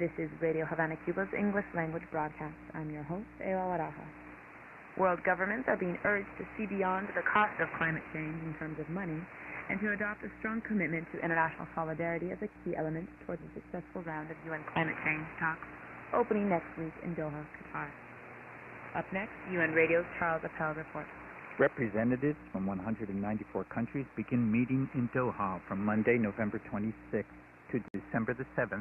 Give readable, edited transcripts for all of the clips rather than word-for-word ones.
This is Radio Habana, Cuba's English language broadcast. I'm your host, Eva Baraja. World governments are being urged to see beyond the cost of climate change in terms of money and to adopt a strong commitment to international solidarity as a key element towards a successful round of UN climate change talks opening next week in Doha, Qatar. Up next, UN Radio's Charles Appel reports. Representatives from 194 countries begin meeting in Doha from Monday, November 26th to December the 7th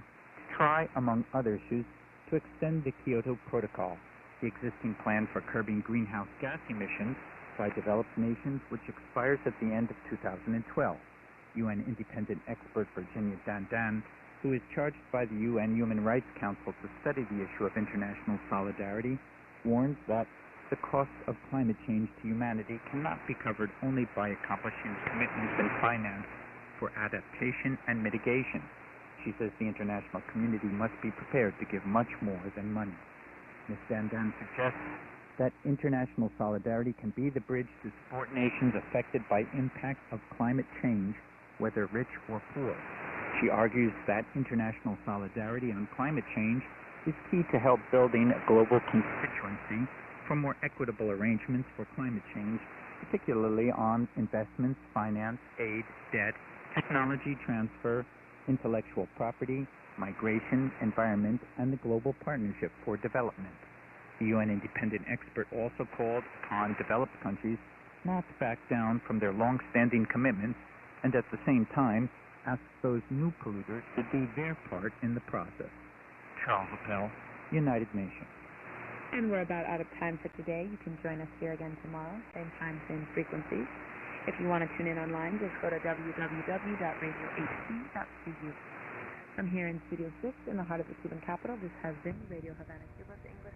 to try, among other issues, to extend the Kyoto Protocol, the existing plan for curbing greenhouse gas emissions by developed nations, which expires at the end of 2012. UN independent expert Virginia Dandan, who is charged by the UN Human Rights Council to study the issue of international solidarity, warns that the cost of climate change to humanity cannot be covered only by accomplishing commitments and finance for adaptation and mitigation. She says the international community must be prepared to give much more than money. Ms. Dandan suggests that international solidarity can be the bridge to support nations affected by impact of climate change, whether rich or poor. She argues that international solidarity on climate change is key to help building a global constituency for more equitable arrangements for climate change, particularly on investments, finance, aid, debt, technology transfer, intellectual property, migration, environment, and the Global Partnership for Development. The UN independent expert also called upon developed countries not to back down from their long-standing commitments and at the same time ask those new polluters to do their part in the process. Charles Appel, United Nations. And we're about out of time for today. You can join us here again tomorrow, same time, same frequencies. If you want to tune in online, just go to www.radioht.cu. From here in Studio 6 in the heart of the Cuban capital, this has been Radio Havana, Cuba's English